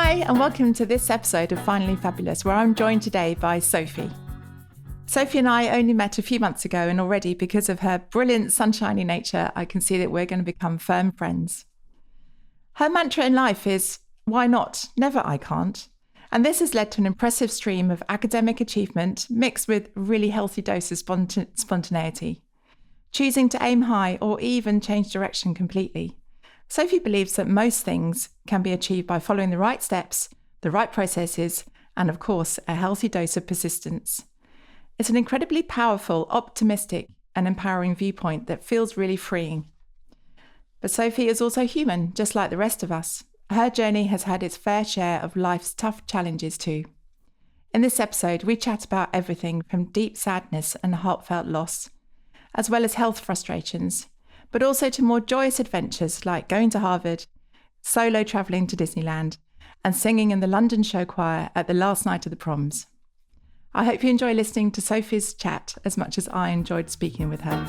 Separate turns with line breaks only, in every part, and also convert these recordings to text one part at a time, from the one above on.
Hi, and welcome to this episode of Finally Fabulous, where I'm joined today by Sophie. Sophie and I only met a few months ago, and already, because of her brilliant sunshiny nature, I can see that we're going to become firm friends. Her mantra in life is, why not? Never I can't. And this has led to an impressive stream of academic achievement mixed with a really healthy dose of spontaneity. Choosing to aim high or even change direction completely. Sophie believes that most things can be achieved by following the right steps, the right processes, and of course, a healthy dose of persistence. It's an incredibly powerful, optimistic, and empowering viewpoint that feels really freeing. But Sophie is also human, just like the rest of us. Her journey has had its fair share of life's tough challenges too. In this episode, we chat about everything from deep sadness and heartfelt loss, as well as health frustrations, but also to more joyous adventures like going to Harvard, solo travelling to Disneyland, and singing in the London show choir at the last night of the proms. I hope you enjoy listening to Sophie's chat as much as I enjoyed speaking with her.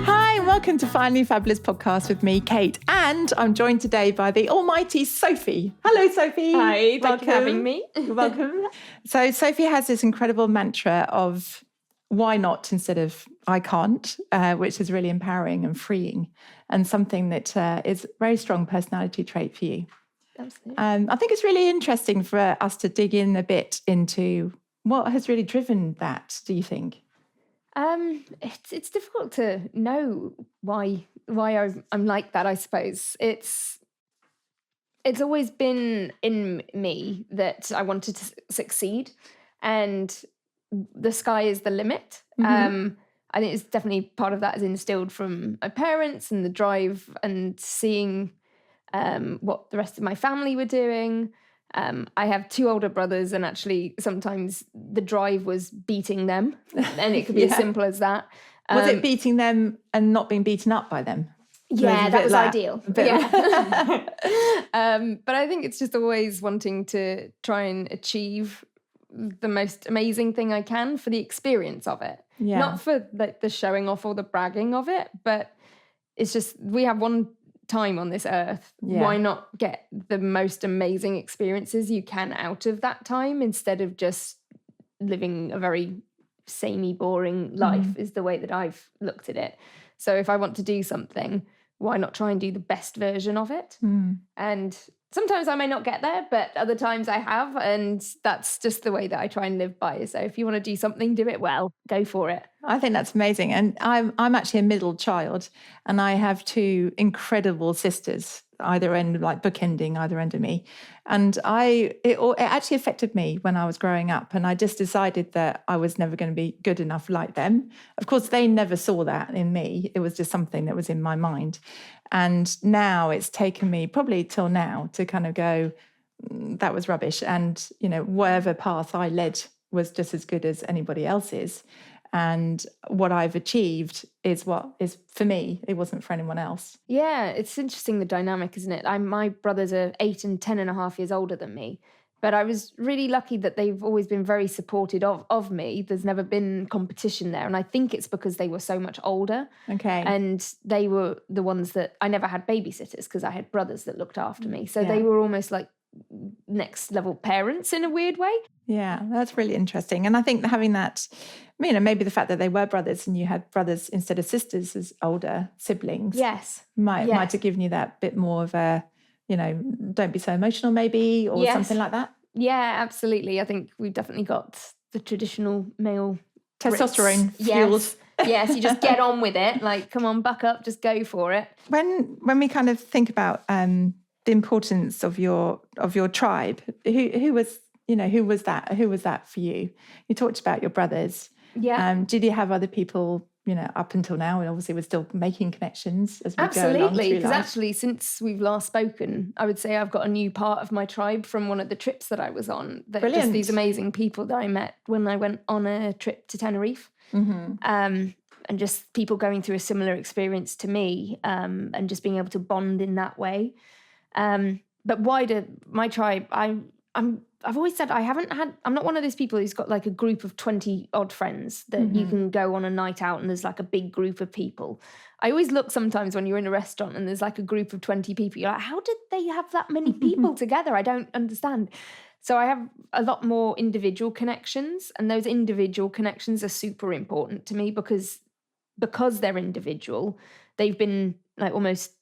Hi, and welcome to Finally Fabulous podcast with me, Kate, and I'm joined today by the almighty Sophie. Hello, Sophie.
Hi, thank you for having me.
You're welcome. So Sophie has this incredible mantra of why not instead of I can't, which is really empowering and freeing, and something that is a very strong personality trait for you.
Absolutely.
I think it's really interesting for us to dig in a bit into what has really driven that, do you think?
It's difficult to know why I'm like that, I suppose. It's always been in me that I wanted to succeed, and the sky is the limit. Mm-hmm. I think it's definitely part of that is instilled from my parents and the drive and seeing what the rest of my family were doing. I have two older brothers, and actually sometimes the drive was beating them, and it could be as simple as that.
Was it beating them and not being beaten up by them?
Yeah, that was ideal. Yeah. But I think it's just always wanting to try and achieve the most amazing thing I can for the experience of it. Yeah. Not for the showing off or the bragging of it, but it's just, we have one time on this earth. Yeah. Why not get the most amazing experiences you can out of that time instead of just living a very samey, boring life is the way that I've looked at it. So if I want to do something, why not try and do the best version of it? And sometimes I may not get there, but other times I have, and that's just the way that I try and live by. So if you want to do something, do it well, go for it.
I think that's amazing. And I'm actually a middle child, and I have two incredible sisters, either end, like bookending either end of me. And it actually affected me when I was growing up, and I just decided that I was never going to be good enough like them. Of course, they never saw that in me. It was just something that was in my mind. And now it's taken me probably till now to kind of go, that was rubbish. And, whatever path I led was just as good as anybody else's. And what I've achieved is what is for me. It wasn't for anyone else.
Yeah, it's interesting, the dynamic, isn't it? My brothers are 8 and 10.5 years older than me. But I was really lucky that they've always been very supportive of me. There's never been competition there. And I think it's because they were so much older. Okay. And they were the ones that I never had babysitters because I had brothers that looked after me. So they were almost like next level parents in a weird way.
Yeah, that's really interesting. And I think having that, maybe the fact that they were brothers and you had brothers instead of sisters as older siblings.
Yes.
Might have given you that bit more of a, don't be so emotional maybe, or something like that.
Yeah, absolutely. I think we've definitely got the traditional male
testosterone fuels.
Yes, you just get on with it. Like, come on, buck up, just go for it.
When we kind of think about the importance of your tribe, who was that for you? You talked about your brothers. Yeah. Did you have other people, up until now? And obviously we're still making connections as we go along through life.
Absolutely, because actually since we've last spoken, I would say I've got a new part of my tribe from one of the trips that I was on.
Brilliant.
Just these amazing people that I met when I went on a trip to Tenerife. Mm-hmm. And just people going through a similar experience to me, and just being able to bond in that way. But wider, my tribe, I've always said I'm not one of those people who's got like a group of 20 odd friends that you can go on a night out and there's like a big group of people. I always look sometimes when you're in a restaurant and there's like a group of 20 people, you're like, how did they have that many people together? I don't understand. So I have a lot more individual connections, and those individual connections are super important to me because they're individual. They've been like almost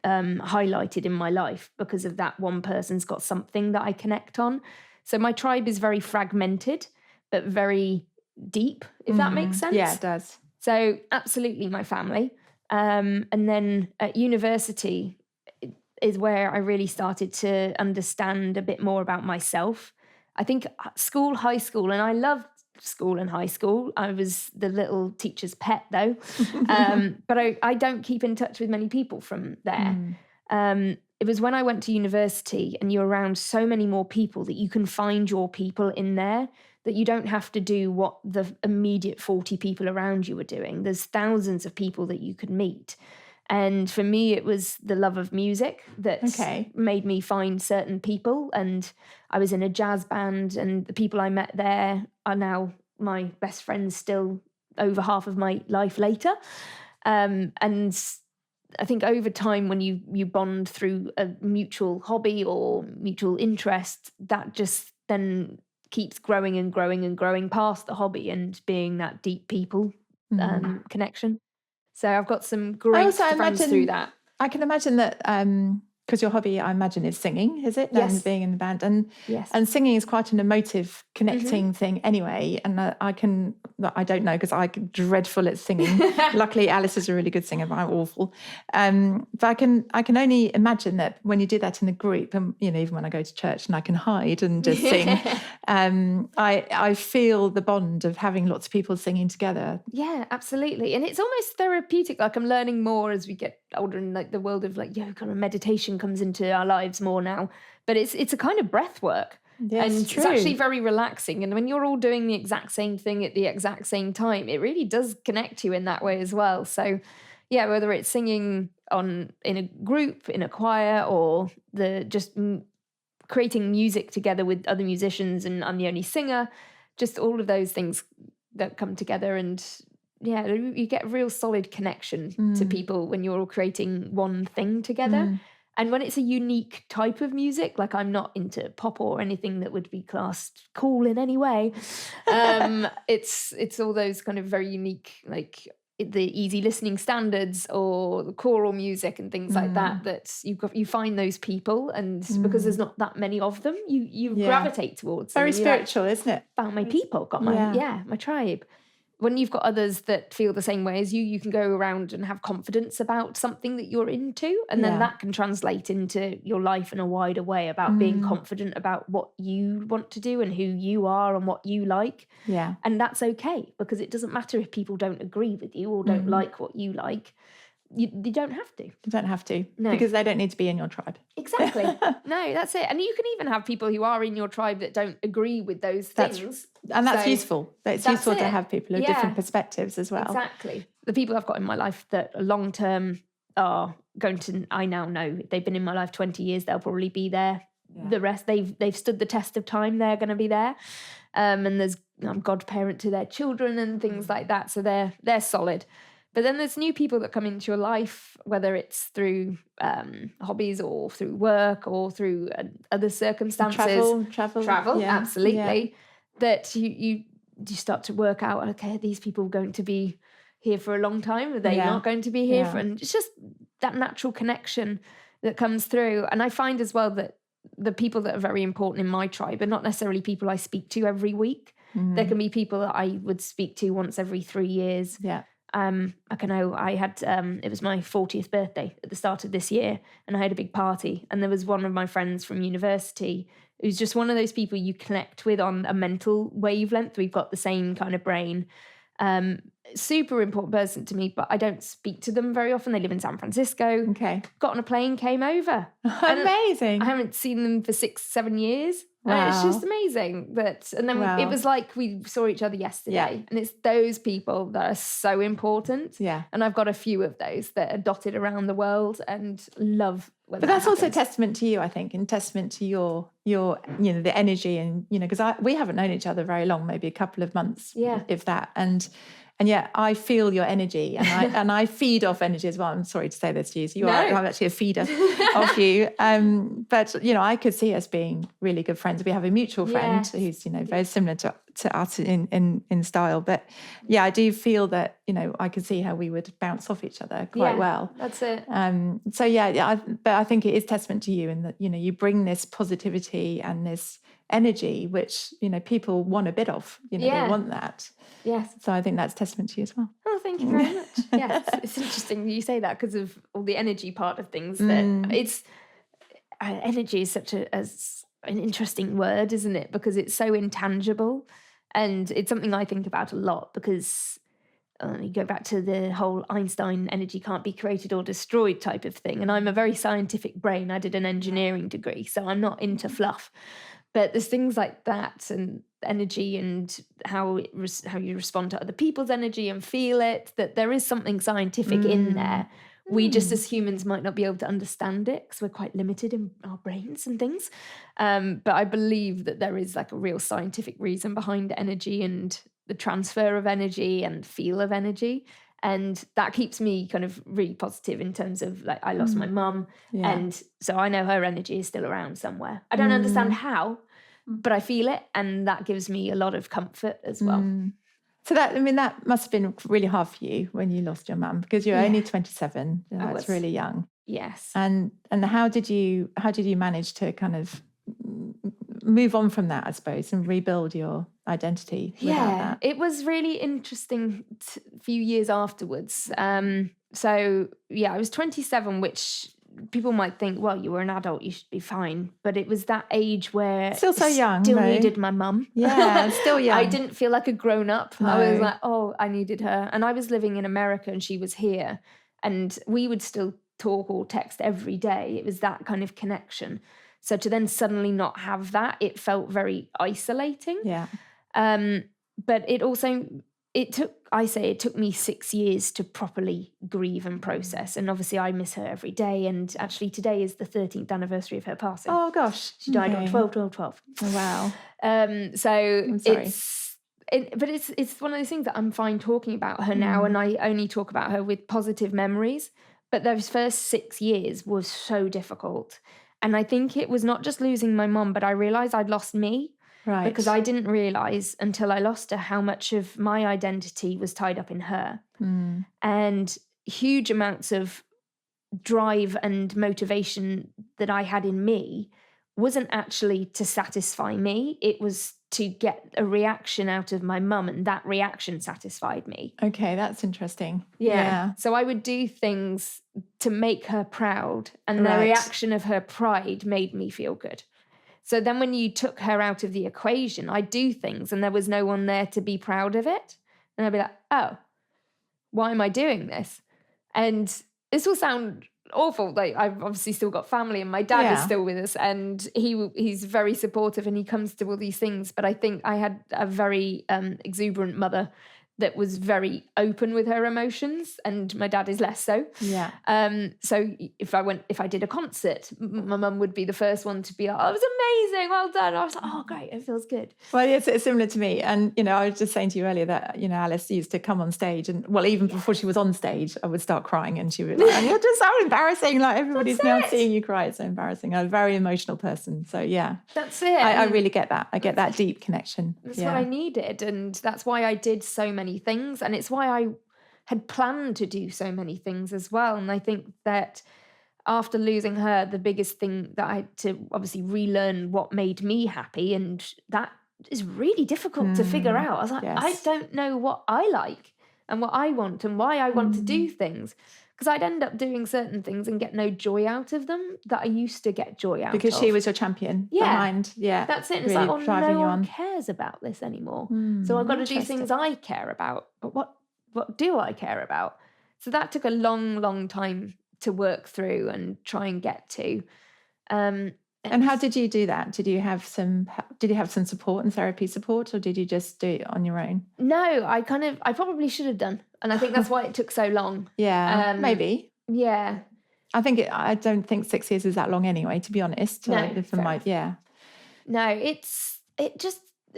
highlighted in my life because of that one person's got something that I connect on. So my tribe is very fragmented, but very deep, if that makes sense.
Yeah, it does.
So absolutely my family. And then at university is where I really started to understand a bit more about myself. I think high school, and I loved school and high school. I was the little teacher's pet though. But I don't keep in touch with many people from there. It was when I went to university and you're around so many more people that you can find your people in there, that you don't have to do what the immediate 40 people around you are doing. There's thousands of people that you could meet. And for me, it was the love of music that made me find certain people. And I was in a jazz band, and the people I met there are now my best friends still over half of my life later. And I think over time, when you bond through a mutual hobby or mutual interest, that just then keeps growing and growing and growing past the hobby and being that deep people connection. So I've got some great friends through that.
I can imagine that because your hobby, I imagine, is singing, is it?
Yes.
And being in the band. And singing is quite an emotive, connecting thing anyway. And I don't know, because I'm dreadful at singing. Luckily, Alice is a really good singer, but I'm awful. But I can only imagine that when you do that in a group, and even when I go to church and I can hide and just sing, I feel the bond of having lots of people singing together.
Yeah, absolutely. And it's almost therapeutic. Like, I'm learning more as we get older, and like the world of like yoga and meditation comes into our lives more now. But it's a kind of breath work.
Yes,
and
true.
It's actually very relaxing. And when you're all doing the exact same thing at the exact same time, it really does connect you in that way as well. So yeah, whether it's singing in a group, in a choir, or creating music together with other musicians, and I'm the only singer, just all of those things that come together. And yeah, you get a real solid connection to people when you're all creating one thing together. And when it's a unique type of music, like I'm not into pop or anything that would be classed cool in any way. It's all those kind of very unique, like the easy listening standards or the choral music and things like that you find those people, and because there's not that many of them, you gravitate towards them.
Very spiritual, isn't it?
Found my people, got my tribe. When you've got others that feel the same way as you can go around and have confidence about something that you're into, and then that can translate into your life in a wider way about being confident about what you want to do and who you are and what you like.
Yeah.
And that's okay, because it doesn't matter if people don't agree with you or don't like what you like. You don't have to.
You don't have to.
No.
Because they don't need to be in your tribe.
Exactly. No, that's it. And you can even have people who are in your tribe that don't agree with those things.
That's useful. It's useful to have people with different perspectives as well.
Exactly. The people I've got in my life that are long-term are going to, I now know, they've been in my life 20 years, they'll probably be there. Yeah. The rest, they've stood the test of time, they're going to be there. And I'm godparent to their children and things like that. So they're solid. But then there's new people that come into your life, whether it's through hobbies or through work or through other circumstances. Travel,
yeah.
Absolutely. Yeah. That you start to work out, okay, are these people going to be here for a long time? Are they not going to be here? And it's just that natural connection that comes through. And I find as well that the people that are very important in my tribe are not necessarily people I speak to every week. There can be people that I would speak to once every 3 years.
Yeah.
I had it was my 40th birthday at the start of this year, and I had a big party, and there was one of my friends from university who's just one of those people you connect with on a mental wavelength. We've got the same kind of brain. Super important person to me, but I don't speak to them very often. They live in San Francisco.
Okay.
Got on a plane, came over.
Amazing.
I haven't seen them for 6-7 years.
Wow.
And it's just amazing. And then it was like we saw each other yesterday. And it's those people that are so important.
Yeah.
And I've got a few of those that are dotted around the world and love when
But that's also a testament to you, I think, and testament to your the energy and, because we haven't known each other very long, maybe a couple of months, if that. And yet I feel your energy and I feed off energy as well. I'm sorry to say this to you. So I'm actually a feeder of you. But, I could see us being really good friends. We have a mutual friend who's, very similar to us in style. But I do feel that, I could see how we would bounce off each other quite well.
That's it.
But I think it is testament to you in that, you bring this positivity and this energy, which, people want a bit of, they want that.
Yes.
So I think that's testament to you as well.
Oh, thank you very much. Yeah, it's interesting you say that because of all the energy part of things. That it's energy is such an interesting word, isn't it? Because it's so intangible, and it's something I think about a lot because you go back to the whole Einstein energy can't be created or destroyed type of thing. And I'm a very scientific brain. I did an engineering degree, so I'm not into fluff. But there's things like that and energy and how you respond to other people's energy and feel it, that there is something scientific in there. We just as humans might not be able to understand it because we're quite limited in our brains and things. But I believe that there is like a real scientific reason behind energy and the transfer of energy and feel of energy. And that keeps me kind of really positive in terms of like I lost my mum. And so I know her energy is still around somewhere. I don't understand how, but I feel it. And that gives me a lot of comfort as well.
So that must have been really hard for you when you lost your mum because you're only 27. That's really young.
Yes.
And how did you manage to kind of move on from that, I suppose, and rebuild your identity without that?
It was really interesting a few years afterwards. I was 27, which people might think, well, you were an adult, you should be fine. But it was that age where
still so young,
still needed my mum.
Yeah, still young.
I didn't feel like a grown up.
No.
I was like, oh, I needed her. And I was living in America and she was here. And we would still talk or text every day. It was that kind of connection. So to then suddenly not have that, it felt very isolating.
Yeah.
But it took me 6 years to properly grieve and process. And obviously I miss her every day. And actually today is the 13th anniversary of her passing.
Oh gosh.
She died on 12/12/12.
Oh, wow.
It's one of those things that I'm fine talking about her now. And I only talk about her with positive memories. But those first 6 years was so difficult. And I think it was not just losing my mum, but I realised I'd lost me.
Right.
Because I didn't realise until I lost her how much of my identity was tied up in her. And huge amounts of drive and motivation that I had in me wasn't actually to satisfy me. It was to get a reaction out of my mum, and that reaction satisfied me.
Okay, that's interesting.
Yeah. So I would do things to make her proud, and the reaction of her pride made me feel good. So then when you took her out of the equation, I'd do things and there was no one there to be proud of it. And I'd be like, oh, why am I doing this? And this will sound awful. Like I've obviously still got family and my dad is still with us and he's very supportive and he comes to all these things. But I think I had a very exuberant mother that was very open with her emotions, and my dad is less so.
Yeah.
So if I did a concert, my mum would be the first one to be like, "Oh, it was amazing, well done." I was like, "Oh, great, it feels good."
Well, it's similar to me, and I was just saying to you earlier that Alice used to come on stage, and even before she was on stage, I would start crying, and she would be like, "You're just so embarrassing! Like everybody's now seeing you cry. It's so embarrassing." I'm a very emotional person, so yeah,
that's it.
I really get that. I get that deep connection.
That's what I needed, and that's why I did so many things, and it's why I had planned to do so many things as well. And I think that after losing her, the biggest thing that I had to obviously relearn what made me happy, and that is really difficult to figure out. I was like, I don't know what I like and what I want and why I want to do things, because I'd end up doing certain things and get no joy out of them that I used to get joy out of.
Because she was your champion behind. Yeah.
That's it. And
really
it's like, no one cares about this anymore. So I've got to do things I care about. But what do I care about? So that took a long, long time to work through and try and get to. And
And how did you do that? Did you have some support and therapy support, or did you just do it on your own?
No, I probably should have done. And I think that's why it took so long.
Yeah, maybe.
Yeah.
I don't think 6 years is that long anyway, to be honest.
No, No, it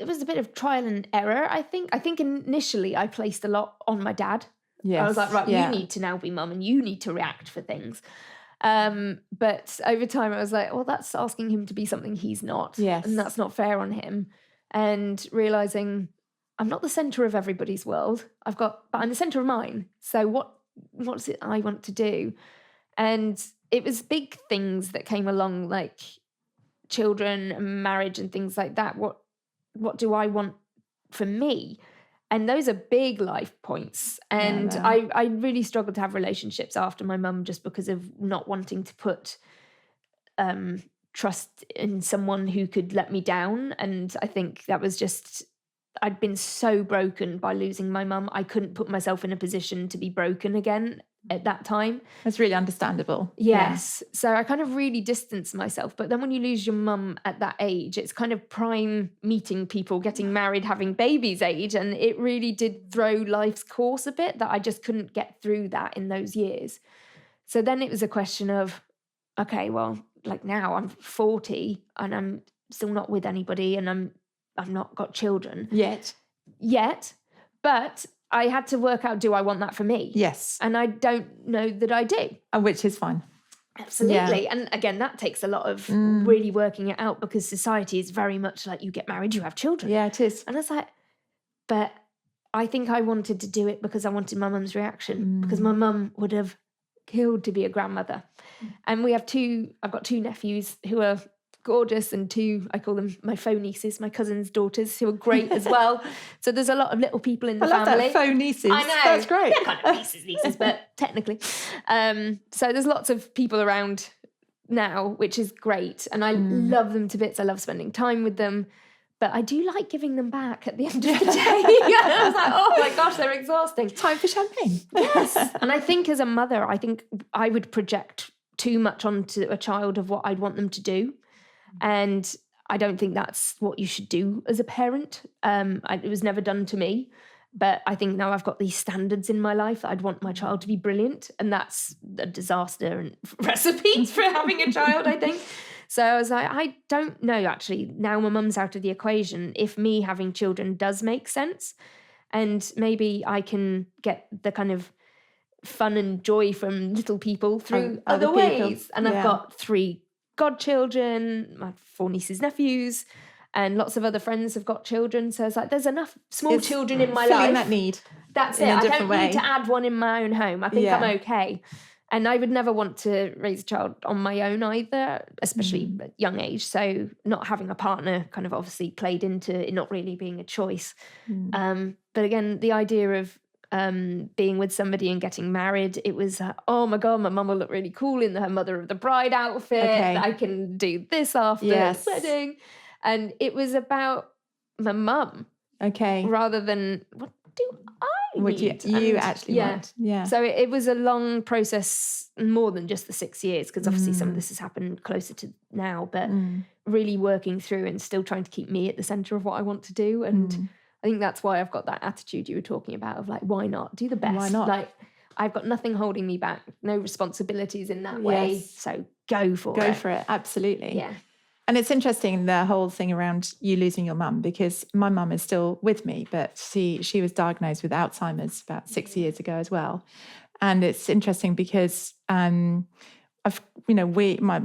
was a bit of trial and error, I think. I think initially I placed a lot on my dad. Yes. I was like, right, you need to now be mum and you need to react for things. But over time I was like, well, that's asking him to be something he's not.
Yes.
And that's not fair on him. And realising I'm not the centre of everybody's world. But I'm the centre of mine. So what's it I want to do? And it was big things that came along, like children and marriage and things like that. What do I want for me? And those are big life points. And I really struggled to have relationships after my mum, just because of not wanting to put trust in someone who could let me down. And I think that was just, I'd been so broken by losing my mum. I couldn't put myself in a position to be broken again at that time.
That's really understandable.
Yes. Yeah. So I kind of really distanced myself. But then when you lose your mum at that age, it's kind of prime meeting people, getting married, having babies age. And it really did throw life's course a bit, that I just couldn't get through that in those years. So then it was a question of, okay, well, like now I'm 40 and I'm still not with anybody and I've not got children.
Yet.
But I had to work out, do I want that for me?
Yes.
And I don't know that I do.
Which is fine.
Absolutely. Yeah. And again, that takes a lot of really working it out, because society is very much like, you get married, you have children.
Yeah, it is.
And I was like, but I think I wanted to do it because I wanted my mum's reaction, because my mum would have killed to be a grandmother. And I've got 2 nephews who are gorgeous, and 2, I call them my faux nieces, my cousin's daughters, who are great as well. So there's a lot of little people in the family.
I love that, faux nieces.
I know.
That's great.
They're kind of nieces, but technically. So there's lots of people around now, which is great. And I love them to bits. I love spending time with them. But I do like giving them back at the end of the day. I was like, oh my gosh, they're exhausting.
Time for champagne.
Yes. And I think as a mother, I think I would project too much onto a child of what I'd want them to do. And I don't think that's what you should do as a parent. It was never done to me. But I think now I've got these standards in my life that I'd want my child to be brilliant. And that's a disaster and recipe for having a child, I think. So I was like, I don't know, actually. Now my mum's out of the equation, if me having children does make sense. And maybe I can get the kind of fun and joy from little people through other ways. And I've got 3 godchildren, my 4 nieces, nephews, and lots of other friends have got children. So it's like, there's enough small children in my life.
Filling that need.
That's it. I don't need to add one in my own home. I think I'm okay. And I would never want to raise a child on my own either, especially at a young age. So not having a partner kind of obviously played into it not really being a choice. But again, the idea of being with somebody and getting married, it was, oh my God, my mum will look really cool in her mother of the bride outfit. Okay. I can do this after the wedding. And it was about my mum.
Okay.
Rather than, what do I
would you actually want? Yeah.
So it was a long process, more than just the 6 years, because obviously some of this has happened closer to now, but really working through and still trying to keep me at the centre of what I want to do. And I think that's why I've got that attitude you were talking about of like, why not? Do the best.
Why not?
Like, I've got nothing holding me back, no responsibilities in that way.
Yes.
So go for it.
Go for it, absolutely.
Yeah.
And it's interesting, the whole thing around you losing your mum, because my mum is still with me, but she was diagnosed with Alzheimer's about 6 years ago as well. And it's interesting because my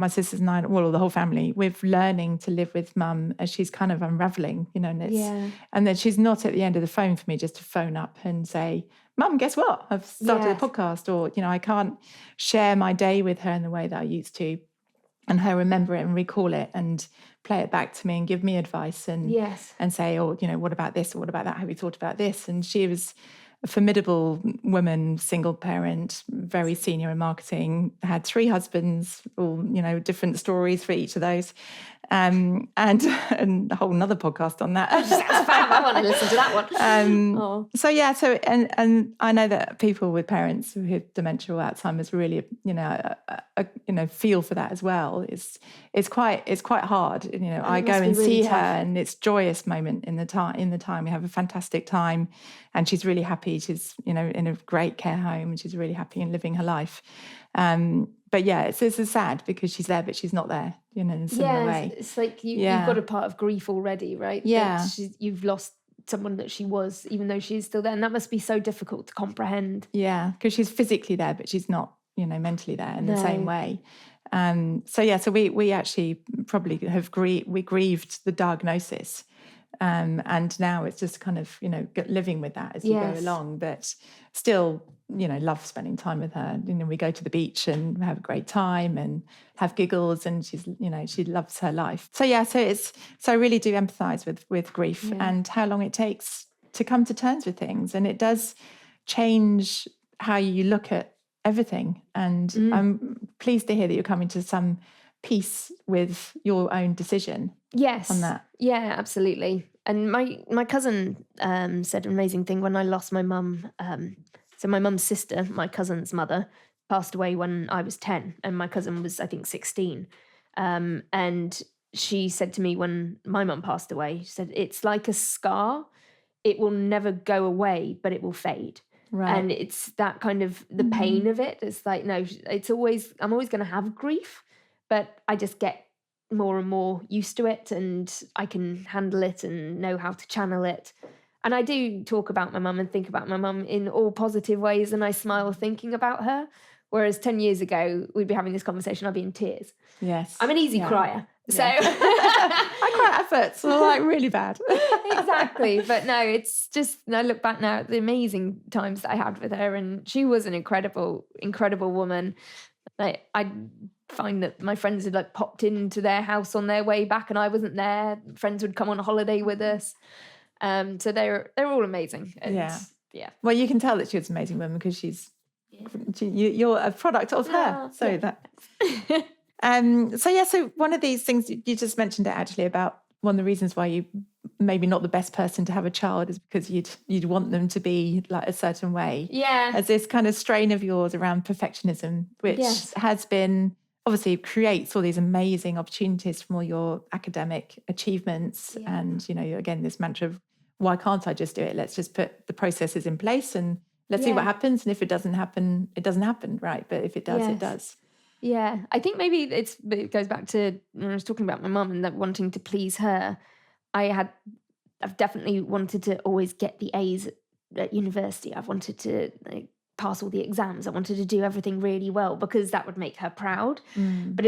sisters and I, well, the whole family, we're learning to live with mum as she's kind of unraveling, and then she's not at the end of the phone for me just to phone up and say, Mum, guess what? I've started a podcast, or, I can't share my day with her in the way that I used to. And her remember it and recall it and play it back to me and give me advice and say, what about this or what about that? Have you thought about this? And she was a formidable woman, single parent, very senior in marketing, had 3 husbands, all, different stories for each of those. And a whole nother podcast on that.
I want to listen to that one.
So yeah, and I know that people with parents who have dementia or Alzheimer's really, feel for that as well. It's quite hard. I go and really see her, and it's joyous moment in the time. We have a fantastic time, and she's really happy. She's in a great care home, and she's really happy and living her life. But yeah, it's sad because she's there, but she's not there, in a similar way.
It's like you've got a part of grief already, right?
Yeah.
You've lost someone that she was, even though she's still there. And that must be so difficult to comprehend.
Yeah, because she's physically there, but she's not, mentally there in the same way. So we actually probably have grieved the diagnosis. And now it's just kind of, living with that as you go along, but still, love spending time with her. We go to the beach and have a great time and have giggles, and she's, she loves her life. So I really do empathize with grief and how long it takes to come to terms with things. And it does change how you look at everything. And I'm pleased to hear that you're coming to some peace with your own decision.
Yes.
On that.
Yeah, absolutely. And my cousin said an amazing thing when I lost my mum. So my mum's sister, my cousin's mother, passed away when I was 10, and my cousin was, I think, 16. And she said to me when my mum passed away, she said, it's like a scar. It will never go away, but it will fade. Right. And it's that kind of the pain of it. It's like, no, I'm always going to have grief, but I just get more and more used to it, and I can handle it and know how to channel it. And I do talk about my mum and think about my mum in all positive ways, and I smile thinking about her. Whereas 10 years ago, we'd be having this conversation, I'd be in tears.
Yes.
I'm an easy crier. So
I cry at efforts, so like really bad.
Exactly. But no, it's just, I look back now at the amazing times that I had with her, and she was an incredible, incredible woman. I find that my friends had popped into their house on their way back and I wasn't there. Friends would come on a holiday with us. So they're all amazing. And yeah.
Well, you can tell that she was an amazing woman because you're a product of her. So that. So one of these things you just mentioned it actually about one of the reasons why you maybe not the best person to have a child is because you'd want them to be like a certain way.
Yeah.
As this kind of strain of yours around perfectionism, which has been obviously creates all these amazing opportunities from all your academic achievements. Yeah. And, again, this mantra of why can't I just do it? Let's just put the processes in place and let's see what happens. And if it doesn't happen, it doesn't happen, right? But if it does, it does.
Yeah, I think maybe it goes back to when I was talking about my mum and that wanting to please her. I've definitely wanted to always get the A's at university. I've wanted to pass all the exams. I wanted to do everything really well because that would make her proud. But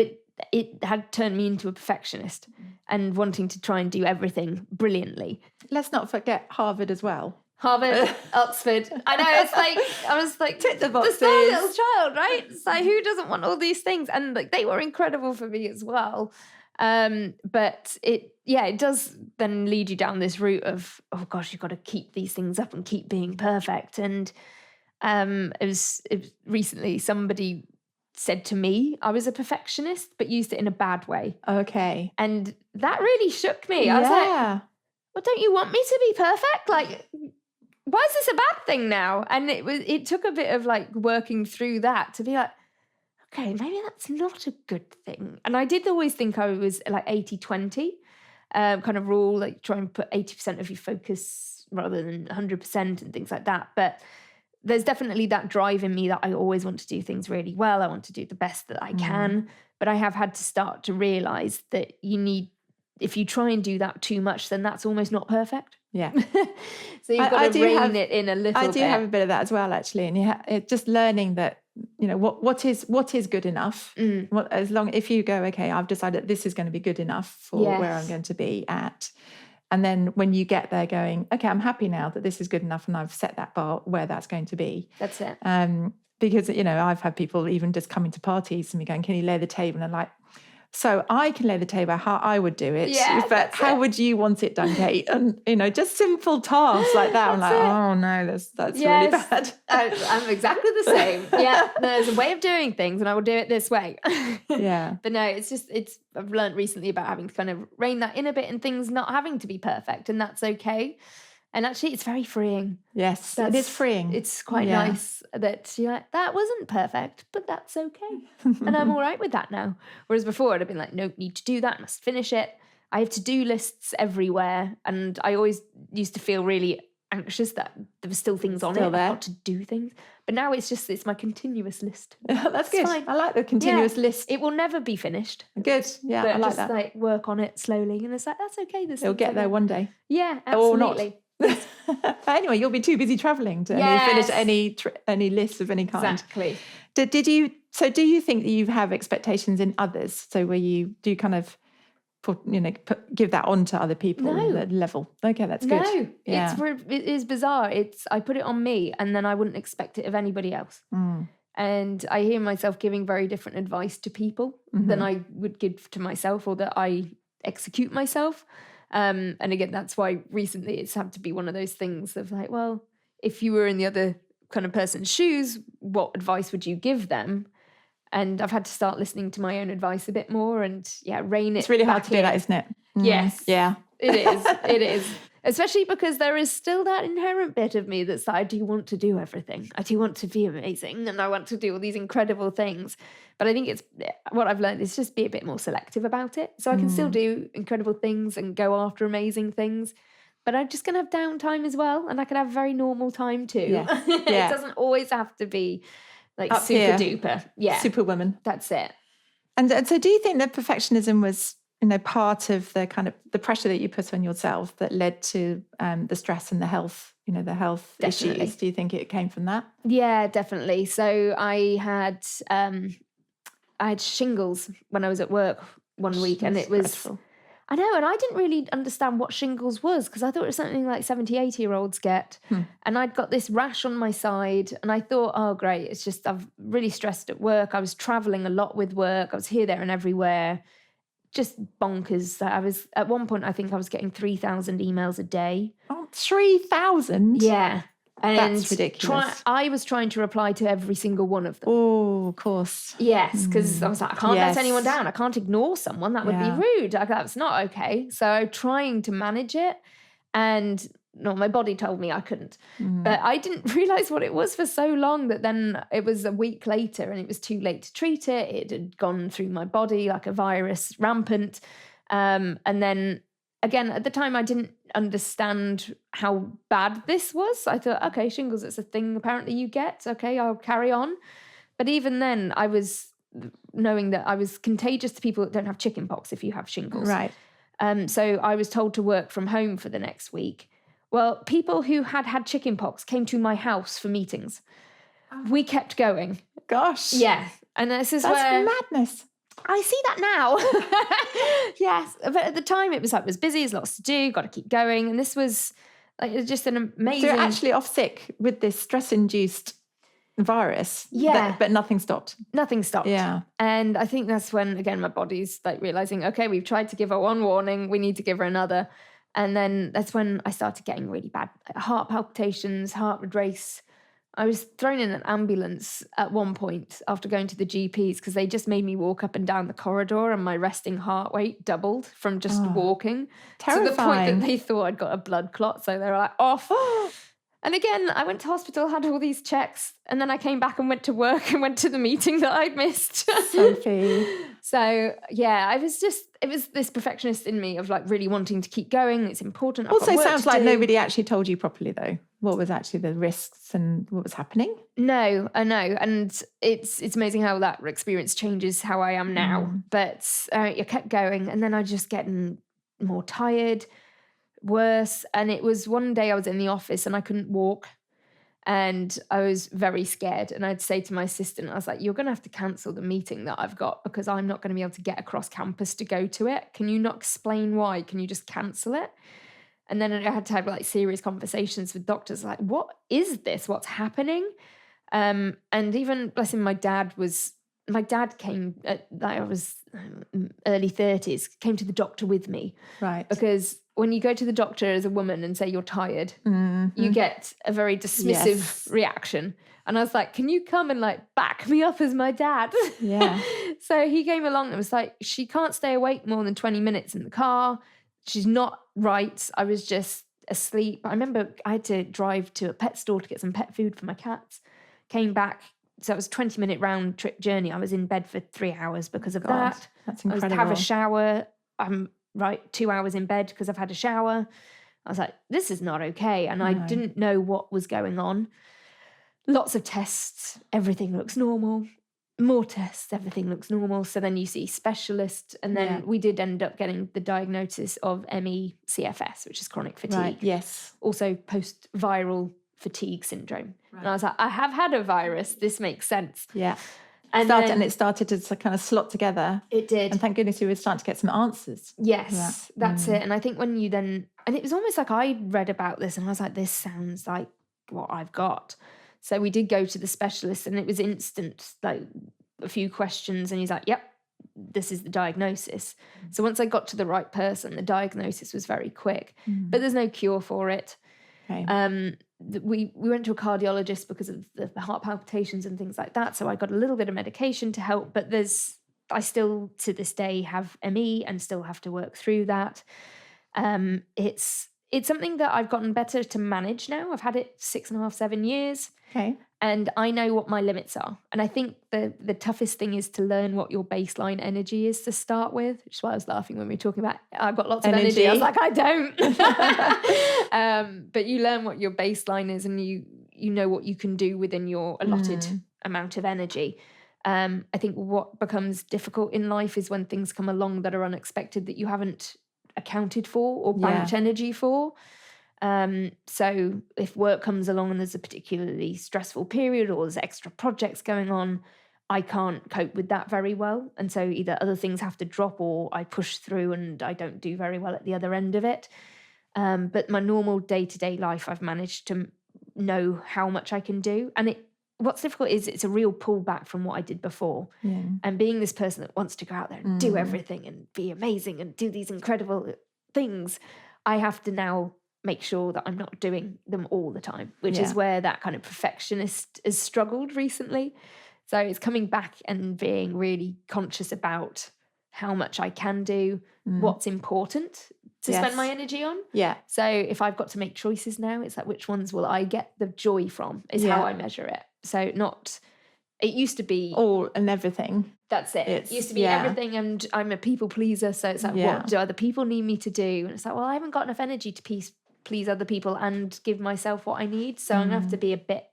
it had turned me into a perfectionist and wanting to try and do everything brilliantly.
Let's not forget Harvard as well.
Harvard, Oxford. I know, it's like, I was like,
tick the boxes.
The small little child, right? It's like, who doesn't want all these things? And they were incredible for me as well. But it does then lead you down this route of, oh gosh, you've got to keep these things up and keep being perfect. And it was recently somebody said to me I was a perfectionist, but used it in a bad way.
Okay.
And that really shook me. I was like, well, don't you want me to be perfect? Like, why is this a bad thing now? And it took a bit of working through that to be like, okay, maybe that's not a good thing. And I did always think I was 80-20 kind of rule, try and put 80% of your focus rather than 100% and things like that. But there's definitely that drive in me that I always want to do things really well. I want to do the best that I can. But I have had to start to realize that if you try and do that too much, then that's almost not perfect.
Yeah.
So you've got to rein it in a little bit.
I do have a bit of that as well, actually. And just learning that, what is good enough. If you go, okay, I've decided this is going to be good enough for where I'm going to be at. And then when you get there going, okay, I'm happy now that this is good enough and I've set that bar where that's going to be.
That's it.
Because, I've had people even just coming to parties and me going, can you lay the table? And I'm like, So I can lay the table how I would do it.
Yeah,
but how would you want it done, Kate? And, just simple tasks like that. I'm like, oh no, that's really bad.
I'm exactly the same. Yeah, there's a way of doing things and I will do it this way.
Yeah.
But no, I've learned recently about having to kind of rein that in a bit and things not having to be perfect, and that's okay. And actually, it's very freeing.
Yes, it is freeing.
It's quite nice that you're like, that wasn't perfect, but that's okay. And I'm all right with that now. Whereas before, I'd have been like, no, need to do that, must finish it. I have to-do lists everywhere. And I always used to feel really anxious that there were still things on it. I've got to do things. But now it's my continuous list.
That's good. Fine. I like the continuous list.
It will never be finished.
Good. Yeah,
but
I like
just
that.
Like work on it slowly. And it's like, that's okay.
It'll get there one day.
Yeah, absolutely.
Or not. But anyway, you'll be too busy traveling to finish any lists of any kind.
Exactly.
Do you think that you have expectations in others? So where you do kind of give that on to other people at level? Okay, that's good.
No, it is bizarre. I put it on me and then I wouldn't expect it of anybody else. And I hear myself giving very different advice to people than I would give to myself, or that I execute myself. And again, that's why recently it's had to be one of those things of like, well, if you were in the other kind of person's shoes, what advice would you give them? And I've had to start listening to my own advice a bit more and rein it.
It's really hard to do that, isn't it?
Yes.
Yeah.
It is. It is. Especially because there is still that inherent bit of me that's that I do want to do everything. I do want to be amazing and I want to do all these incredible things. But I think what I've learned is just be a bit more selective about it. So I can still do incredible things and go after amazing things. But I'm just going to have downtime as well. And I can have very normal time too.
Yeah.
It doesn't always have to be like
up
super
here.
duper. Yeah.
Superwoman.
That's it.
And so do you think that perfectionism was part of the kind of the pressure that you put on yourself that led to the stress and the health, the health issues? Do you think it came from that?
Yeah, definitely. So I had shingles when I was at work one week, and it was dreadful. I know, and I didn't really understand what shingles was because I thought it was something like 70, 80-year-olds get. And I'd got this rash on my side and I thought, oh, great, it's just I've really stressed at work. I was traveling a lot with work. I was here, there and everywhere. Just bonkers. I was at one point, I think I was getting 3,000 emails a day.
Oh, 3,000?
Yeah. And
that's ridiculous.
I was trying to reply to every single one of them.
Oh, of course.
Yes, because I was like, I can't let anyone down. I can't ignore someone. That would be rude. That's not okay. So trying to manage it, and my body told me I couldn't. But I didn't realise what it was for so long that then it was a week later and it was too late to treat it. It had gone through my body like a virus, rampant. And then again, at the time, I didn't understand how bad this was. I thought, okay, shingles, it's a thing apparently you get. Okay, I'll carry on. But even then, I was knowing that I was contagious to people that don't have chickenpox if you have shingles.
Right.
So I was told to work from home for the next week. Well, people who had chickenpox came to my house for meetings. We kept going.
Gosh.
Yeah. And this is
That's madness.
I see that now. Yes. But at the time it was busy, there's lots to do, got to keep going. And this was just an amazing...
So you're actually off sick with this stress-induced virus.
Yeah.
But nothing stopped.
Nothing stopped.
Yeah.
And I think that's when, again, my body's realising, okay, we've tried to give her one warning, we need to give her another. And then that's when I started getting really bad heart palpitations, heart would race. I was thrown in an ambulance at one point after going to the GPs because they just made me walk up and down the corridor and my resting heart rate doubled from just walking.
Terrifying.
To the point that they thought I'd got a blood clot. So they were like, off. And again, I went to hospital, had all these checks, and then I came back and went to work and went to the meeting that I'd missed.
Sophie.
So, yeah, it was this perfectionist in me of really wanting to keep going. It's important.
Also sounds like nobody actually told you properly, though, what was actually the risks and what was happening.
No, I know. And it's amazing how that experience changes how I am now. But I kept going, and then I just getting more tired, worse. And it was one day I was in the office and I couldn't walk. And I was very scared. And I'd say to my assistant, I was like, you're going to have to cancel the meeting that I've got because I'm not going to be able to get across campus to go to it. Can you not explain why? Can you just cancel it? And then I had to have serious conversations with doctors like, what is this? What's happening? And even, bless him, my dad was my dad came I was early 30s, came to the doctor with me.
Right.
Because when you go to the doctor as a woman and say you're tired, you get a very dismissive reaction. And I was like, can you come and like back me up as my dad?
Yeah.
So he came along and was like, she can't stay awake more than 20 minutes in the car. She's not right. I was just asleep. I remember I had to drive to a pet store to get some pet food for my cats. Came back. So it was a 20-minute round trip journey. I was in bed for 3 hours because of that.
That's incredible.
I was to have a shower. I'm 2 hours in bed because I've had a shower. I was like, this is not okay. And I didn't know what was going on. Lots of tests. Everything looks normal. More tests. Everything looks normal. So then you see specialists. And then we did end up getting the diagnosis of ME/CFS, which is chronic fatigue.
Right. Yes.
Also post-viral fatigue syndrome. Right. And I was like, I have had a virus. This makes sense.
Yeah. And it started to kind of slot together.
It did.
And thank goodness you were starting to get some answers.
Yes, that's it. And I think when you then, and it was almost like I read about this and I was like, this sounds like what I've got. So we did go to the specialist and it was instant, like a few questions and he's like, yep, this is the diagnosis. So once I got to the right person, the diagnosis was very quick, but there's no cure for it. Okay. We went to a cardiologist because of the heart palpitations and things like that. So I got a little bit of medication to help, but I still to this day have ME and still have to work through that. It's something that I've gotten better to manage now. I've had it 6.5, 7 years.
Okay.
And I know what my limits are. And I think the toughest thing is to learn what your baseline energy is to start with, which is why I was laughing when we were talking about, I've got lots of energy. I was like, I don't. But you learn what your baseline is and you know what you can do within your allotted amount of energy. I think what becomes difficult in life is when things come along that are unexpected that you haven't accounted for or banked energy for. So if work comes along and there's a particularly stressful period or there's extra projects going on, I can't cope with that very well. And so either other things have to drop or I push through and I don't do very well at the other end of it. But my normal day-to-day life, I've managed to know how much I can do. And what's difficult is it's a real pullback from what I did before. Yeah. And being this person that wants to go out there and do everything and be amazing and do these incredible things, I have to now make sure that I'm not doing them all the time, which is where that kind of perfectionist has struggled recently. So it's coming back and being really conscious about how much I can do, what's important to spend my energy on. Yeah. So if I've got to make choices now, it's like, which ones will I get the joy from is how I measure it. So it used to be
all and everything.
That's it. It used to be everything and I'm a people pleaser. So it's like, what do other people need me to do? And it's like, well, I haven't got enough energy to please other people and give myself what I need. So I'm going to have to be a bit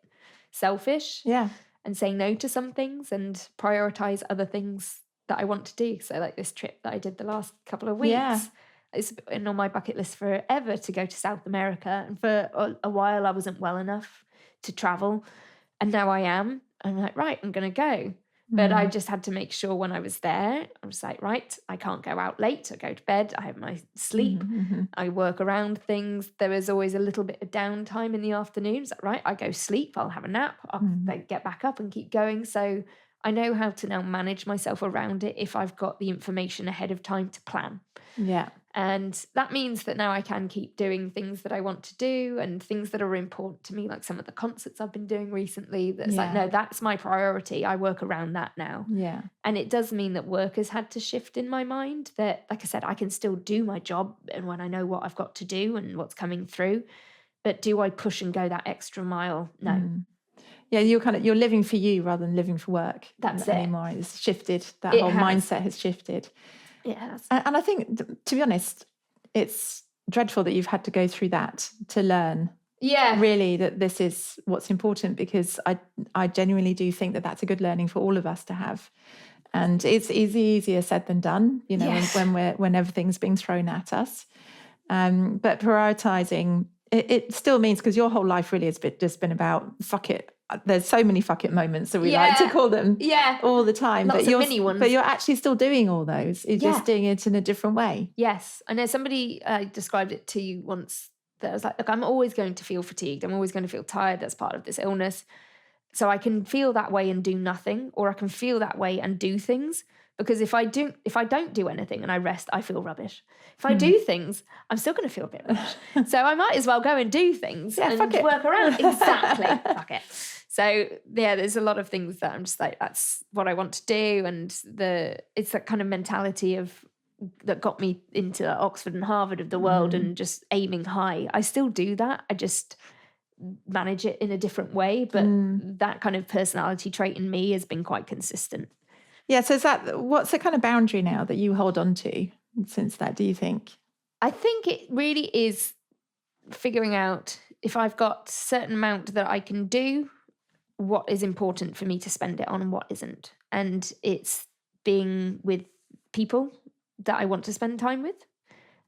selfish and say no to some things and prioritize other things that I want to do. So like this trip that I did the last couple of weeks, it's been on my bucket list forever to go to South America. And for a while I wasn't well enough to travel. And now I am. I'm like, right, I'm going to go. But I just had to make sure when I was there, I was like, right, I can't go out late. I go to bed. I have my sleep. I work around things. There was always a little bit of downtime in the afternoons. Like, right, I go sleep. I'll have a nap. I'll then get back up and keep going. So I know how to now manage myself around it if I've got the information ahead of time to plan. Yeah. And that means that now I can keep doing things that I want to do and things that are important to me, like some of the concerts I've been doing recently. That's like, no, that's my priority. I work around that now. Yeah. And it does mean that work has had to shift in my mind that, like I said, I can still do my job and when I know what I've got to do and what's coming through. But do I push and go that extra mile? No.
Yeah, you're living for you rather than living for work.
That's
anymore. It's shifted. That whole mindset has shifted.
Yes.
And I think, to be honest, it's dreadful that you've had to go through that to learn. Yeah. Really, that this is what's important, because I genuinely do think that that's a good learning for all of us to have. And it's easier said than done, when everything's being thrown at us. But prioritizing, it still means, because your whole life really has just been about fuck it. There's so many fuck it moments that we like to call them all the time.
Lots of mini ones.
But you're actually still doing all those. You're just doing it in a different way.
Yes. I know somebody described it to you once that was like, look, I'm always going to feel fatigued. I'm always going to feel tired. That's part of this illness. So I can feel that way and do nothing, or I can feel that way and do things. Because if I don't do anything and I rest, I feel rubbish. If I do things, I'm still going to feel a bit rubbish. So I might as well go and do things and work around. Exactly. Fuck it. So yeah, there's a lot of things that I'm just like, that's what I want to do. And it's that kind of mentality that got me into Oxford and Harvard of the world and just aiming high. I still do that. I just manage it in a different way. But that kind of personality trait in me has been quite consistent.
Yeah. So what's the kind of boundary now that you hold on to since that, do you think?
I think it really is figuring out if I've got a certain amount that I can do, what is important for me to spend it on and what isn't. And it's being with people that I want to spend time with.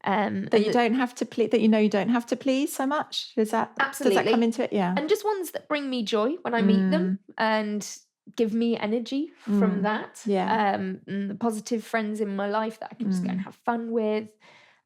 That you don't have to please, that you know you don't have to please so much.
Absolutely.
Does that come into it? Yeah.
And just ones that bring me joy when I meet them and give me energy from that.
Yeah.
And the positive friends in my life that I can just go and have fun with.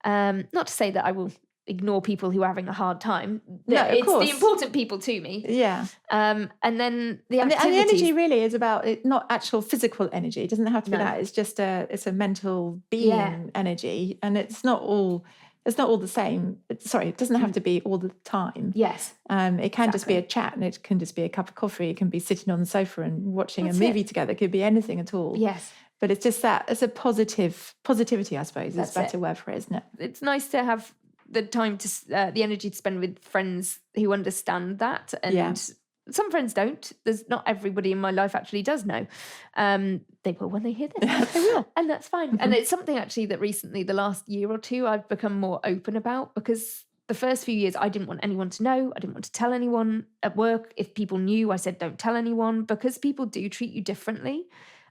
Not to say that I will ignore people who are having a hard time.
No,
it's
course.
the important people to me.
Yeah.
And then the activities.
And the energy really is about it, not actual physical energy. It doesn't have to be that. It's just it's a mental being energy, and it's not all the same. It doesn't have to be all the time.
Yes.
It can just be a chat, and it can just be a cup of coffee. It can be sitting on the sofa and watching a movie together. It could be anything at all.
Yes.
But it's just that it's a positivity, I suppose. That's a better word for it, isn't it?
It's nice to have the time the energy to spend with friends who understand that. And some friends don't. There's not everybody in my life actually does know. They will when they hear this.
They will.
And that's fine. And it's something actually that recently, the last year or two, I've become more open about, because the first few years I didn't want anyone to know. I didn't want to tell anyone at work. If people knew, I said, don't tell anyone, because people do treat you differently.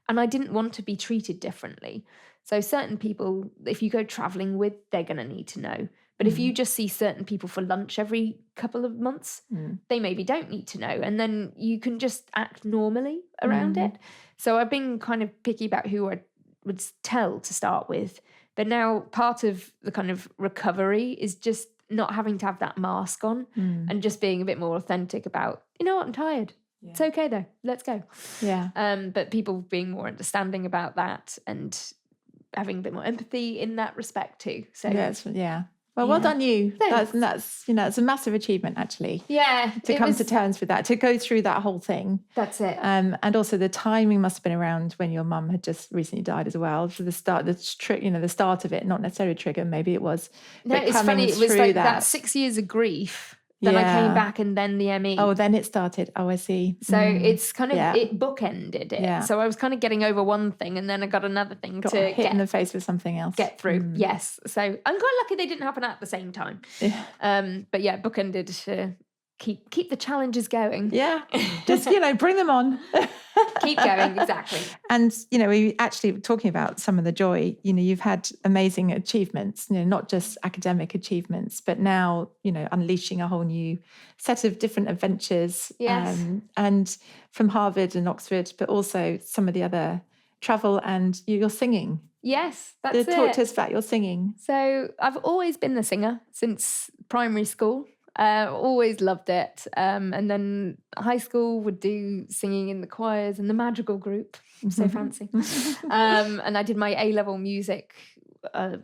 And I didn't want to be treated differently. So certain people, if you go traveling with, they're going to need to know. But if you just see certain people for lunch every couple of months, they maybe don't need to know. And then you can just act normally around it. So I've been kind of picky about who I would tell to start with. But now part of the kind of recovery is just not having to have that mask on and just being a bit more authentic about, you know what, I'm tired. Yeah. It's okay though. Let's go.
Yeah.
But people being more understanding about that and having a bit more empathy in that respect too. So
Well done you. That's it's a massive achievement actually.
Yeah.
To come to terms with that, to go through that whole thing.
That's it.
And also the timing must have been around when your mum had just recently died as well. For the start, the start of it, not necessarily a trigger, maybe it was.
No, it's funny. It was like that 6 years of grief. Then I came back and then the ME.
Oh, then it started. Oh, I see.
So it's kind of, it bookended it.
Yeah.
So I was kind of getting over one thing and then I got another thing to
hit in the face with something else.
Get through. Yes. So I'm quite lucky they didn't happen at the same time.
Yeah.
But yeah, bookended to keep the challenges going.
Yeah. Just, bring them on.
Keep going, exactly.
And, we actually were talking about some of the joy, you've had amazing achievements, not just academic achievements, but now, unleashing a whole new set of different adventures.
Yes.
And from Harvard and Oxford, but also some of the other travel and your singing.
Yes, that's it.
Talk to us about your singing.
So I've always been a singer since primary school. Always loved it. And then high school would do singing in the choirs and the madrigal group. So fancy. And I did my A-level music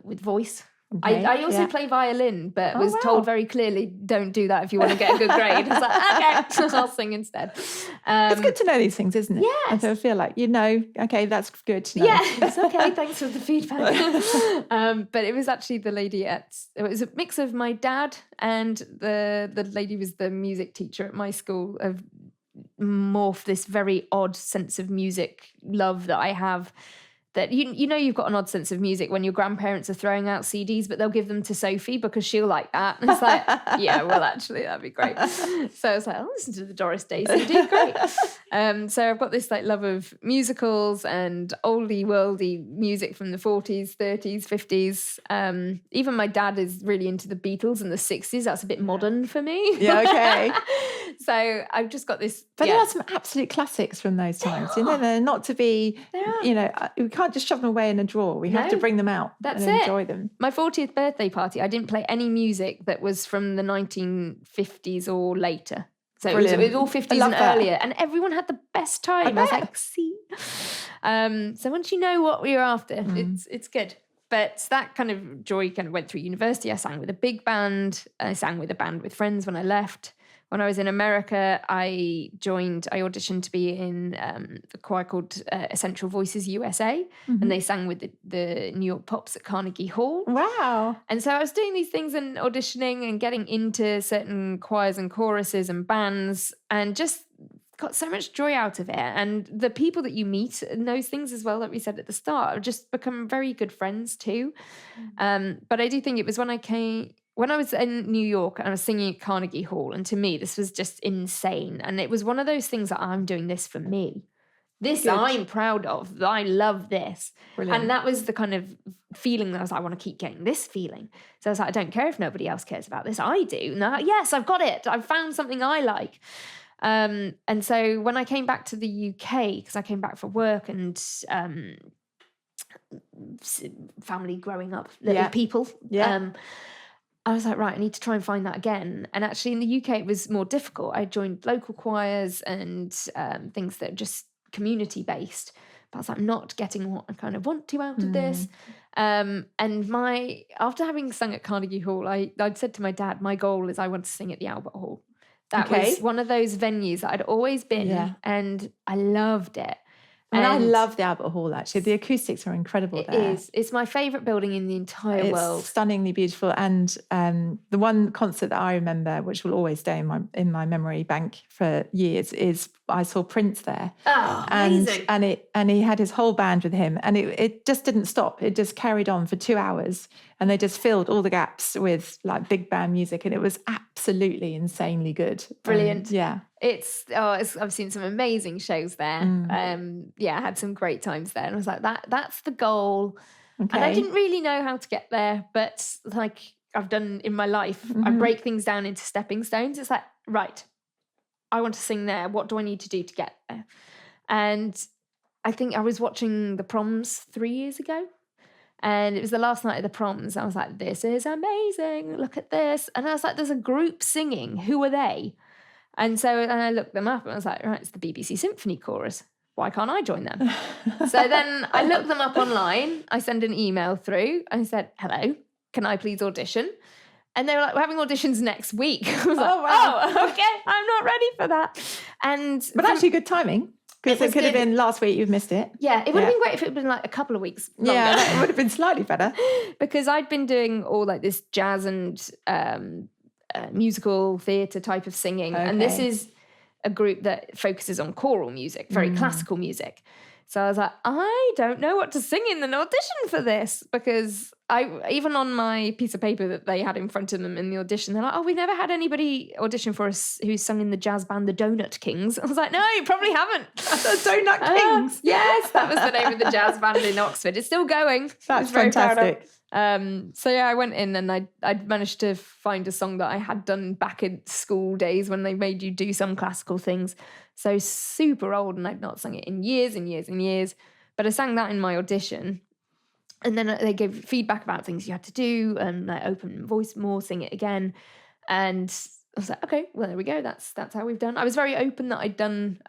with voice. Okay, I also play violin, but was told very clearly, don't do that if you want to get a good grade. I was like, okay, I'll sing instead.
It's good to know these things, isn't it?
Yes.
I feel like, okay, that's good to know.
Yeah, it's okay. Thanks for the feedback. But it was actually the lady it was a mix of my dad and the lady was the music teacher at my school of morphed this very odd sense of music love that I have. That you've got an odd sense of music when your grandparents are throwing out CDs, but they'll give them to Sophie because she'll like that. And it's like, yeah, well, actually, that'd be great. So I was like, I'll listen to the Doris Day CD, great. So I've got this love of musicals and oldie worldy music from the 40s, 30s, 50s. Even my dad is really into the Beatles in the 60s. That's a bit modern for me.
Yeah, okay.
So I've just got this.
But there are some absolute classics from those times. They're not to be, we can't just shove them away in a drawer. We have to bring them out and enjoy them.
My 40th birthday party, I didn't play any music that was from the 1950s or later. So it was all 50s and earlier, and everyone had the best time. I was like, see. So once you know what you're after, it's good. But that kind of joy kind of went through university. I sang with a big band. I sang with a band with friends when I left. When I was in America, I auditioned to be in a choir called Essential Voices USA, and they sang with the New York Pops at Carnegie Hall.
Wow.
And so I was doing these things and auditioning and getting into certain choirs and choruses and bands, and just got so much joy out of it. And the people that you meet in those things as well, that we said at the start, have just become very good friends too. But I do think it was when I was in New York and I was singing at Carnegie Hall, and to me, this was just insane. And it was one of those things that I'm doing this for me. This I'm proud of. I love this. Brilliant. And that was the kind of feeling that I was like, I want to keep getting this feeling. So I was like, I don't care if nobody else cares about this. I do. And like, yes, I've got it. I've found something I like. And so when I came back to the UK, because I came back for work and family growing up, little people, I was like, right, I need to try and find that again. And actually in the UK, it was more difficult. I joined local choirs and things that are just community-based. But I was like, I'm not getting what I kind of want to out of this. And after having sung at Carnegie Hall, I'd said to my dad, my goal is I want to sing at the Albert Hall. That was one of those venues that I'd always been, and I loved it.
And I love the Albert Hall, actually. The acoustics are incredible there.
It is. It's my favourite building in the entire world.
It's stunningly beautiful. And the one concert that I remember, which will always stay in my memory bank for years, is I saw Prince there.
Oh, amazing.
And he had his whole band with him. And it just didn't stop. It just carried on for 2 hours. And they just filled all the gaps with like big band music. And it was absolutely insanely good.
Brilliant.
Yeah.
I've seen some amazing shows there. I had some great times there, and I was like, that's the goal. Okay. And I didn't really know how to get there, but like I've done in my life, I break things down into stepping stones. It's like, right, I want to sing there. What do I need to do to get there? And I think I was watching the proms 3 years ago, and it was the last night of the proms. I was like, this is amazing. Look at this. And I was like, there's a group singing. Who are they? And so I looked them up and I was like, right, it's the BBC Symphony Chorus. Why can't I join them? So then I looked them up online. I sent an email through and I said, hello, can I please audition? And they were like, we're having auditions next week. I was like, wow. Okay, I'm not ready for that.
But actually good timing. Because it could have been last week, you've missed it.
Yeah, it would have been great if it had been like a couple of weeks longer.
Yeah, that would have been slightly better.
Because I'd been doing all like this jazz and musical theatre type of singing. Okay. And this is a group that focuses on choral music, very classical music. So I was like, I don't know what to sing in an audition for this, because even on my piece of paper that they had in front of them in the audition, they're like, oh, we've never had anybody audition for us who's sung in the jazz band The Donut Kings. I was like, no, you probably haven't.
The Donut Kings?
Yes, that was the name of the jazz band in Oxford. It's still going.
That's fantastic.
So yeah, I went in and I'd managed to find a song that I had done back in school days when they made you do some classical things. So super old, and I'd not sung it in years and years and years. But I sang that in my audition. And then they gave feedback about things you had to do, and like open voice more, sing it again. And I was like, okay, well, there we go. That's how we've done. I was very open that I'd done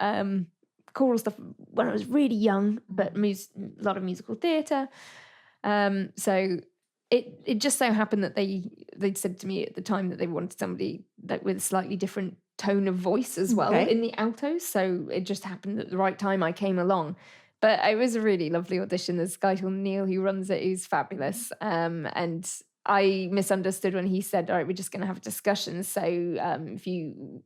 choral stuff when I was really young, but a lot of musical theatre. So it just so happened that they'd said to me at the time that they wanted somebody that with a slightly different tone of voice as well in the altos. So it just happened at the right time I came along. But it was a really lovely audition. There's a guy called Neil who runs it, who's fabulous. And I misunderstood when he said, all right, we're just going to have a discussion. So if you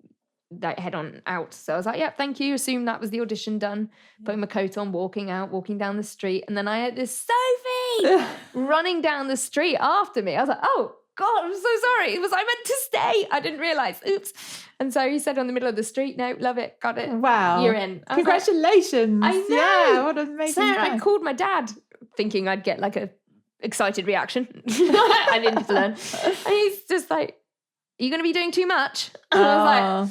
head on out. So I was like, yeah, thank you. Assumed that was the audition done. Putting my coat on, walking down the street. And then I had this Sophie running down the street after me. I was like, oh, God, I'm so sorry. I meant to stay. I didn't realise. Oops. And so he said on the middle of the street, no, love it, got it.
Wow.
You're in.
Congratulations.
Like, I know.
Yeah, what an amazing
So I called my dad thinking I'd get like a excited reaction. I didn't learn. And he's just like, are you going to be doing too much? And I was like,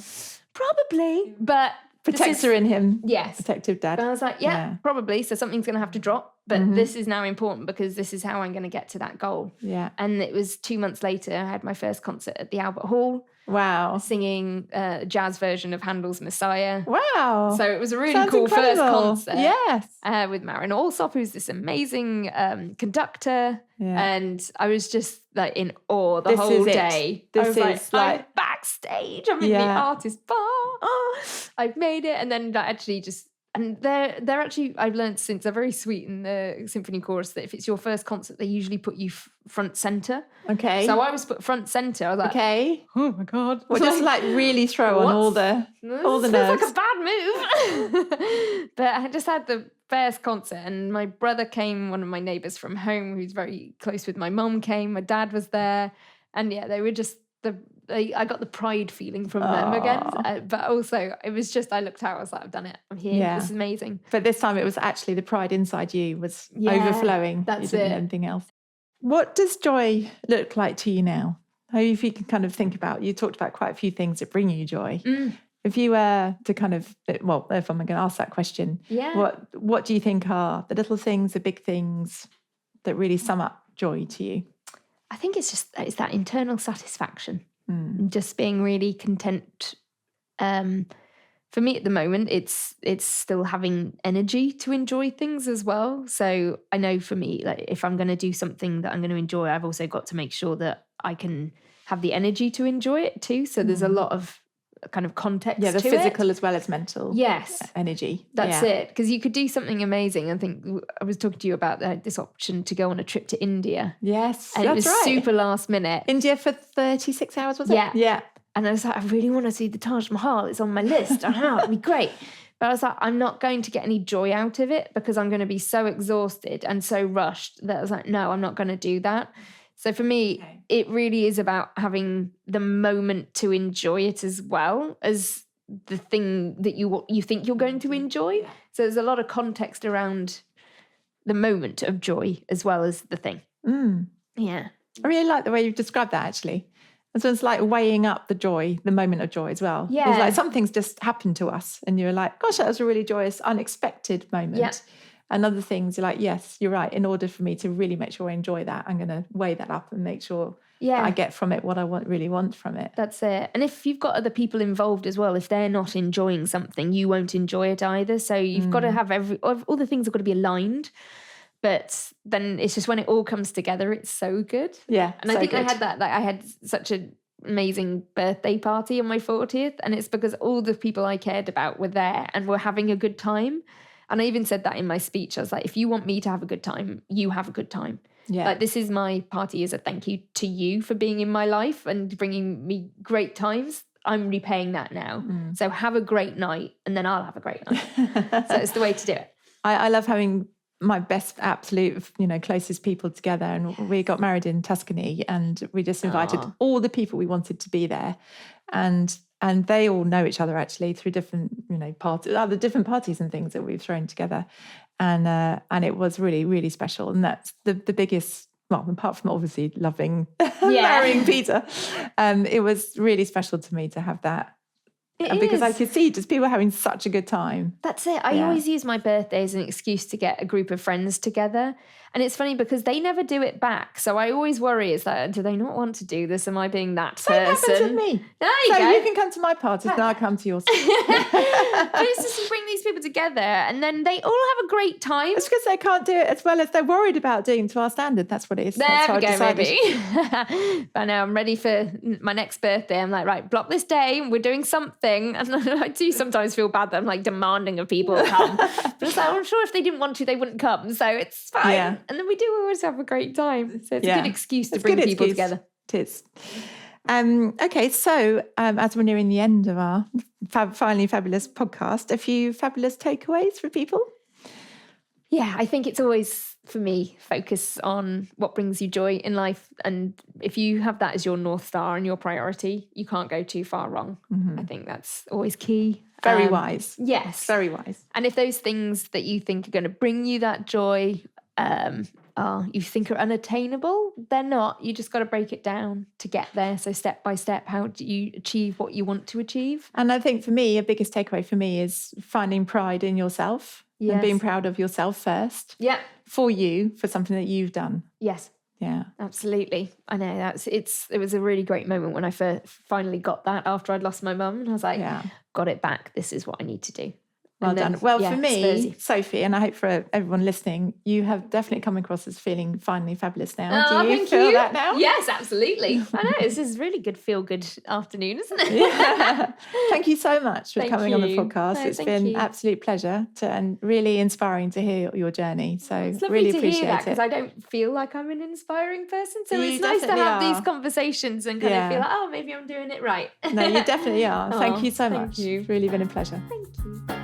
probably. But
protector in him.
Yes.
Protective dad.
And I was like, yeah, probably. So something's going to have to drop. But this is now important because this is how I'm going to get to that goal.
Yeah.
And it was 2 months later, I had my first concert at the Albert Hall.
Wow.
singing a jazz version of Handel's Messiah.
Wow.
So it was a really
Sounds
cool
incredible.
first concert.
Yes.
With Marin Alsop, who's this amazing conductor.
Yeah.
And I was just like in awe the whole day.
This
I was like, I'm backstage. I'm in the artist bar. Oh, I've made it. And then actually just, and they're actually, I've learned since, they're very sweet in the symphony chorus that if it's your first concert, they usually put you front center.
Okay.
So I was put front center. I was like,
okay.
Oh my God.
Well, just like really throw on all the nerves.
Feels like a bad move. But I just had the first concert, and my brother came, one of my neighbours from home who's very close with my mum came, my dad was there, and they were just I got the pride feeling from them again, but also it was just, I looked out, I was like, I've done it, I'm here, this is amazing.
But this time it was actually the pride inside you was overflowing.
That's
you didn't anything else. What does joy look like to you now? How, if you can kind of think about, you talked about quite a few things that bring you joy. If you were to kind of, well, if I'm going to ask that question, what do you think are the little things, the big things that really sum up joy to you?
I think it's that internal satisfaction. Just being really content. For me at the moment, it's still having energy to enjoy things as well. So I know for me, like if I'm going to do something that I'm going to enjoy, I've also got to make sure that I can have the energy to enjoy it too. So there's a lot of kind of context
the
to
physical
it.
as well as mental energy.
That's it. Because you could do something amazing. I think I was talking to you about this option to go on a trip to India.
Yes,
and it was super last minute.
India for 36 hours, was it?
Yeah. And I was like, I really want to see the Taj Mahal. It's on my list. It'd be great. But I was like, I'm not going to get any joy out of it because I'm going to be so exhausted and so rushed that I was like, no, I'm not going to do that. So for me, it really is about having the moment to enjoy it as well as the thing that you think you're going to enjoy. So there's a lot of context around the moment of joy as well as the thing. Yeah.
I really like the way you've described that, actually. And so it's like weighing up the joy, the moment of joy as well.
Yeah.
It's like something's just happened to us and you're like, gosh, that was a really joyous, unexpected moment.
Yeah.
And other things, you're like, yes, you're right. In order for me to really make sure I enjoy that, I'm going to weigh that up and make sure that I get from it what I really want from it.
That's it. And if you've got other people involved as well, if they're not enjoying something, you won't enjoy it either. So you've got to have all the things have got to be aligned. But then it's just when it all comes together, it's so good.
Yeah.
And I think I had that, like I had such an amazing birthday party on my 40th. And it's because all the people I cared about were there and were having a good time. And I even said that in my speech. I was like, if you want me to have a good time, you have a good time.
Yeah.
Like this is my party as a thank you to you for being in my life and bringing me great times. I'm repaying that now. So have a great night and then I'll have a great night. So it's the way to do it.
I love having my best absolute, closest people together. And we got married in Tuscany and we just invited all the people we wanted to be there. And they all know each other actually through different, parties, other different parties and things that we've thrown together. And it was really, really special. And that's the biggest, well, apart from obviously loving marrying Peter, it was really special to me to have that. Because I could see just people having such a good time.
That's it. I always use my birthday as an excuse to get a group of friends together. And it's funny because they never do it back. So I always worry, is that, do they not want to do this? Am I being that person?
Same happens with me.
There you go.
You can come to my parties and I'll come to yours.
But it's just to bring these people together and then they all have a great time.
It's because they can't do it as well as they're worried about doing to our standard. That's what it is.
There we go, maybe. But now I'm ready for my next birthday. I'm like, right, block this day. We're doing something. And I do sometimes feel bad that I'm like demanding of people to come. But it's like, I'm sure if they didn't want to, they wouldn't come. So it's fine. Yeah. And then we do always have a great time. So it's a good excuse to bring people together.
It is. Okay, so as we're nearing the end of our Finally Fabulous podcast, a few fabulous takeaways for people?
Yeah, I think it's always, for me, focus on what brings you joy in life. And if you have that as your North Star and your priority, you can't go too far wrong. I think that's always key.
Very wise.
Yes.
Very wise.
And if those things that you think are going to bring you that joy you think are unattainable, they're not. You just got to break it down to get there. So step by step, how do you achieve what you want to achieve?
And I think for me, a biggest takeaway for me is finding pride in yourself and being proud of yourself first.
Yeah.
For you, for something that you've done.
Yes.
Yeah.
Absolutely. I know it was a really great moment when I finally got that after I'd lost my mum, and I was like, got it back. This is what I need to do.
Well done. Well, for me, Sophie, and I hope for everyone listening, you have definitely come across as feeling finally fabulous now. Do you feel that now?
Yes, absolutely. I know. This is really good, feel-good afternoon, isn't it?
Yeah. Thank you so much for coming on the podcast. It's been an absolute pleasure and really inspiring to hear your journey. So
it's lovely
really
to
appreciate
hear that,
it.
because I don't feel like I'm an inspiring person. So
You
it's nice to have
are.
these conversations and kind of feel like, maybe I'm doing it right.
No, you definitely are. Thank you so much.
You.
It's really been a pleasure.
Thank you.